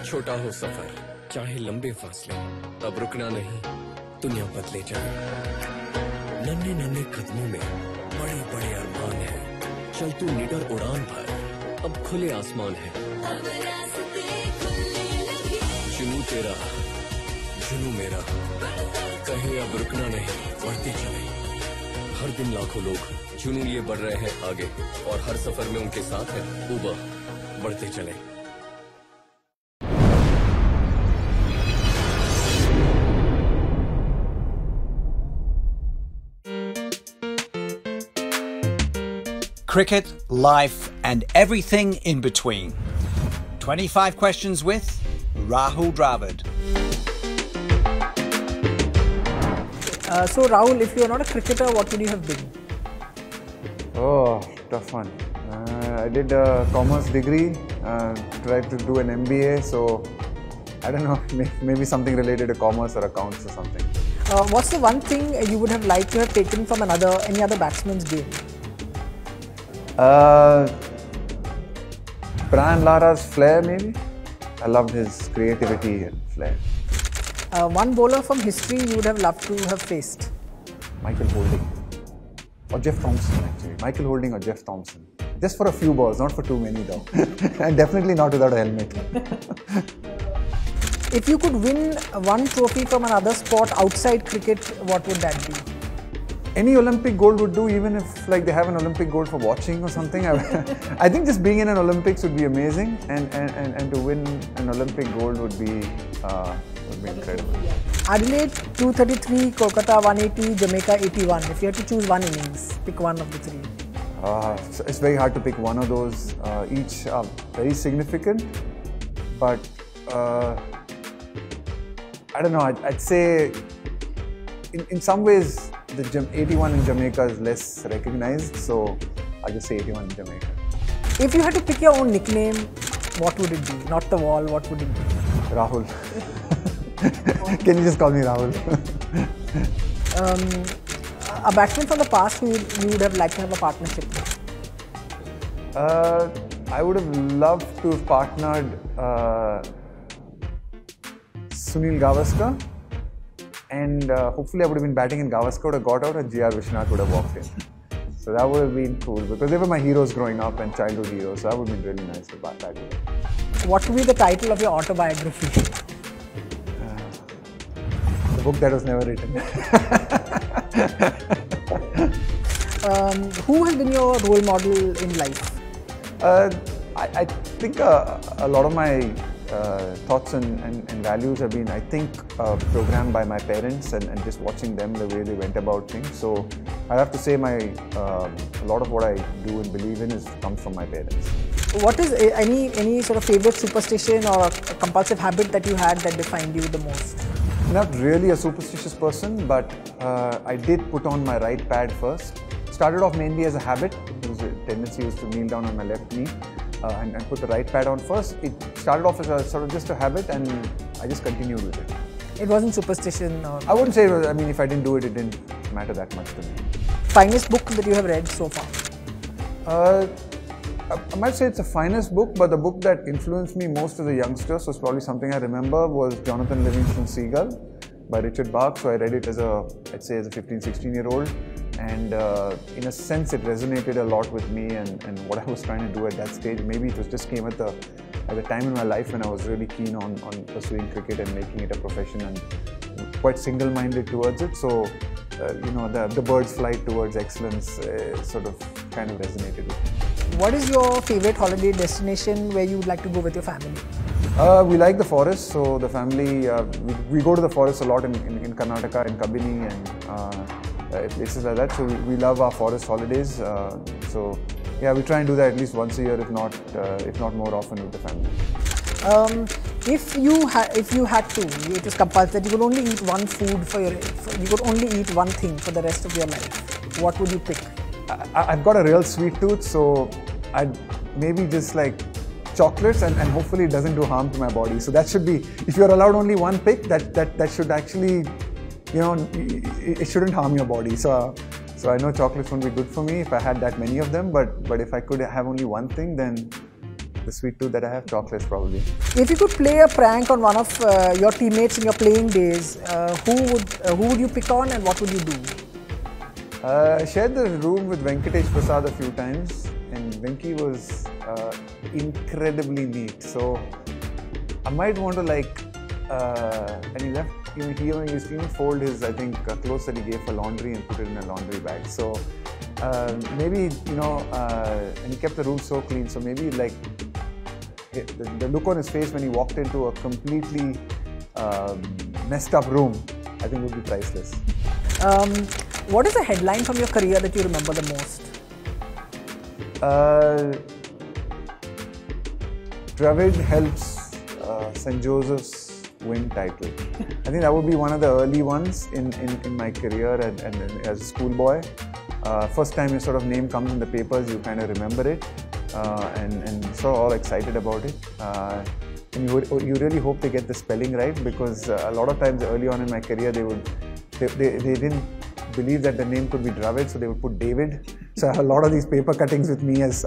छोटा हो सफर, चाहे लंबे फासले, अब रुकना नहीं, दुनिया बदले जाए। नन्हे नन्हे कदमों में बड़े बड़े अरमान है, चल तू निडर उड़ान भर, अब खुले आसमान है। जुनू तेरा, जुनू मेरा, कहीं अब रुकना नहीं, बढ़ते चले। हर दिन लाखों लोग जुनू लिए बढ़ रहे हैं आगे, और हर सफर में उनके साथ है उबा, बढ़ते चले। Cricket, life, and everything in between. 25 questions with Rahul Dravid. So Rahul, if you are not a cricketer, what would you have been? Oh, tough one. I did a commerce degree, tried to do an MBA, so I don't know, maybe something related to commerce or accounts or something. What's the one thing you would have liked to have taken from any other batsman's game? Brian Lara's flair, maybe. I loved his creativity and flair. One bowler from history you would have loved to have faced? Michael Holding. Or Jeff Thompson, actually. Michael Holding or Jeff Thompson. Just for a few balls, not for too many though. And definitely not without a helmet. If you could win one trophy from another sport outside cricket, what would that be? Any Olympic gold would do, even if like they have an Olympic gold for watching or something. I think just being in an Olympics would be amazing, and to win an Olympic gold would be incredible. Adelaide 233, Kolkata 180, Jamaica 81. If you had to choose one innings, pick one of the three. It's very hard to pick one of those. Each are very significant, but I don't know. I'd say in some ways the 81 in Jamaica is less recognized, so I'll just say 81 in Jamaica. If you had to pick your own nickname, what would it be? Not the wall, what would it be? Rahul. Can you just call me Rahul? A batsman from the past who you would have liked to have a partnership with? I would have loved to have partnered Sunil Gavaskar, and hopefully I would have been batting and Gavaskar would have got out and G.R. Vishnath would have walked in. So that would have been cool, because they were my heroes growing up and childhood heroes, so that would have been really nice to bat that way. What would be the title of your autobiography? The book that was never written. Who has been your role model in life? I think a lot of my thoughts and values have been, I think, programmed by my parents and just watching them, the way they went about things. So I have to say a lot of what I do and believe in comes from my parents. What is any sort of favorite superstition or a compulsive habit that you had that defined you the most? Not really a superstitious person, but I did put on my right pad first. Started off mainly as a habit. There was a tendency to kneel down on my left knee and put the right pad on first. It started off as a sort of just a habit, and I just continued with it. It wasn't superstition? Or I wouldn't say it was. I mean, if I didn't do it, it didn't matter that much to me. Finest book that you have read so far? I might say it's the finest book, but the book that influenced me most as a youngster, so it's probably something I remember, was Jonathan Livingston Seagull by Richard Bach. So I read it as a 15, 16-year-old. And in a sense, it resonated a lot with me and what I was trying to do at that stage. Maybe it just came at the time in my life when I was really keen on pursuing cricket and making it a profession, and quite single-minded towards it. So, the bird's flight towards excellence sort of kind of resonated with me. What is your favorite holiday destination where you would like to go with your family? We like the forest, so the family, we go to the forest a lot in Karnataka, in Kabini, and places like that. So we love our forest holidays. So yeah, we try and do that at least once a year, if not more often, with the family. If you had to, it was compulsory that you could only eat one food you could only eat one thing for the rest of your life. What would you pick? I've got a real sweet tooth, so I'd maybe just like chocolates, and hopefully it doesn't do harm to my body. So that should be, if you're allowed only one pick, that should actually, it shouldn't harm your body. So I know chocolates won't be good for me if I had that many of them, but if I could have only one thing, then the sweet tooth that I have, chocolates probably. If you could play a prank on one of your teammates in your playing days, who would you pick on and what would you do? I shared the room with Venkatesh Prasad a few times, and Venki was incredibly neat. So I might want to and he left. He used to even fold his, I think, clothes that he gave for laundry and put it in a laundry bag. So maybe, and he kept the room so clean. So maybe like the look on his face when he walked into a completely messed up room, I think would be priceless. What is a headline from your career that you remember the most? Dravid helps St. Joseph's win title. I think that would be one of the early ones in my career and as a schoolboy. First time your sort of name comes in the papers, you kind of remember it and sort of all excited about it. And you really hope they get the spelling right, because a lot of times early on in my career they didn't believe that the name could be Dravid, so they would put David. So I have a lot of these paper cuttings with me, as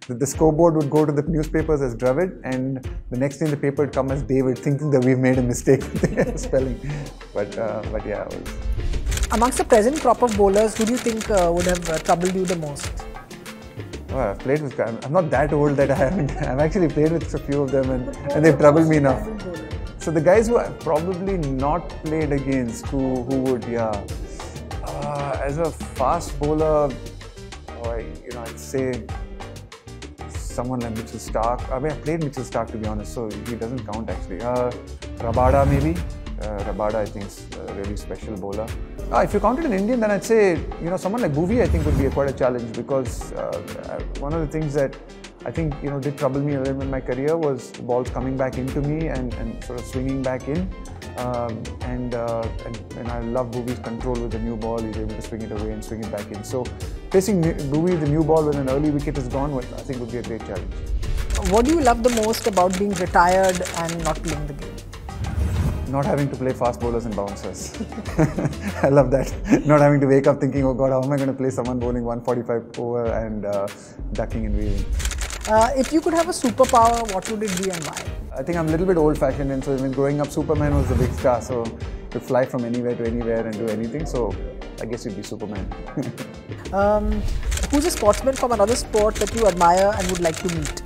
the scoreboard would go to the newspapers as Dravid, and the next day in the paper would come as David, thinking that we've made a mistake with spelling. But yeah. Amongst the present crop of bowlers, who do you think would have troubled you the most? Oh, I've played with. I'm not that old that I haven't. I've actually played with a few of them, and they've troubled me enough. So the guys who I've probably not played against, who would, as a fast bowler, I'd say someone like Mitchell Starc. I mean, I played Mitchell Starc, to be honest, so he doesn't count actually. Rabada maybe. Rabada, I think, is a really special bowler. If you counted an Indian, then I'd say, someone like Bhuvi, I think, would be quite a challenge, because one of the things that I think, did trouble me a little in my career was the balls coming back into me and sort of swinging back in. And I love Bhuvi's control with the new ball. He's able to swing it away and swing it back in. So facing Bhuvi, the new ball, when an early wicket is gone, I think would be a great challenge. What do you love the most about being retired and not playing the game? Not having to play fast bowlers and bouncers. I love that. Not having to wake up thinking, oh God, how am I going to play someone bowling 145 over and ducking and weaving. If you could have a superpower, what would it be and why? I think I'm a little bit old-fashioned, and so when growing up, Superman was the big star, so to fly from anywhere to anywhere and do anything, so I guess you'd be Superman. Who's a sportsman from another sport that you admire and would like to meet?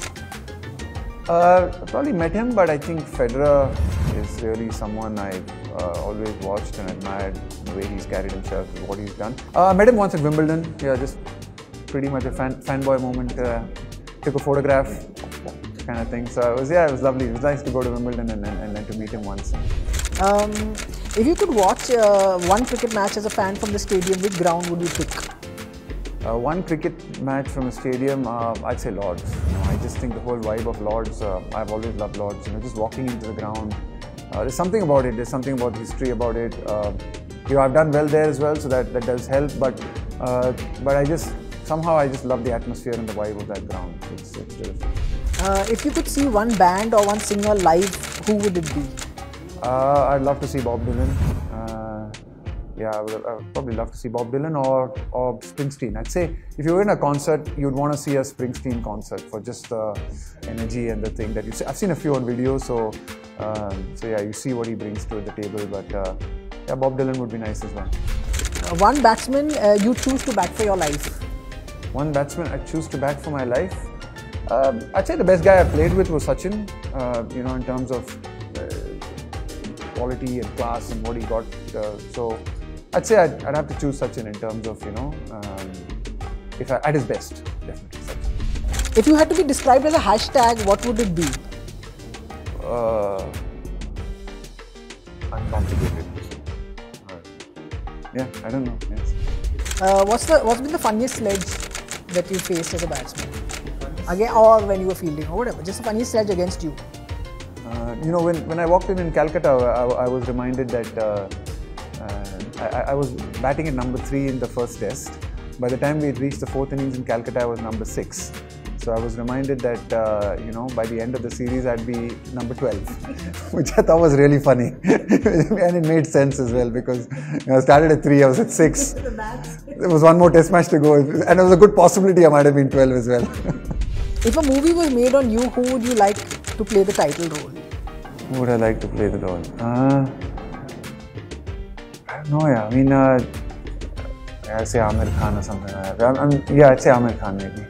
Probably met him, but I think Federer is really someone I've always watched and admired, the way he's carried himself, what he's done. I met him once at Wimbledon, just pretty much a fanboy moment. Took a photograph, kind of thing. So it was lovely. It was nice to go to Wimbledon and to meet him once. If you could watch one cricket match as a fan from the stadium, which ground would you pick? One cricket match from a stadium, I'd say Lord's. I just think the whole vibe of Lord's, I've always loved Lord's. Just walking into the ground, there's something about it. There's something about the history about it. I've done well there as well, so that does help. But somehow I just love the atmosphere and the vibe of that ground. It's terrific. If you could see one band or one singer live, who would it be? I'd love to see Bob Dylan. I would probably love to see Bob Dylan or Springsteen. I'd say if you were in a concert, you'd want to see a Springsteen concert for just the energy and the thing that you see. I've seen a few on video, so you see what he brings to the table. But Bob Dylan would be nice as well. One batsman you choose to bat for your life? One batsman I choose to bat for my life? I'd say the best guy I played with was Sachin, in terms of quality and class and what he got. So I'd say I'd have to choose Sachin in terms of, at his best, definitely Sachin. If you had to be described as a hashtag, what would it be? Uncomplicated. I don't know. Yes. What's been the funniest sledge that you faced as a batsman? Again, or when you were fielding, or whatever. Just a funniest sledge against you. When I walked in Calcutta, I was reminded that I was batting at number 3 in the first test. By the time we had reached the 4th innings in Calcutta, I was number 6. So I was reminded that, by the end of the series, I'd be number 12, which I thought was really funny. And it made sense as well, because I started at 3, I was at 6. There was one more test match to go, and it was a good possibility I might have been 12 as well. If a movie was made on you, who would you like to play the title role? Who would I like to play the role? I don't know, yeah. I mean, I'd say Amir Khan or something like that. Yeah, I'd say Amir Khan maybe.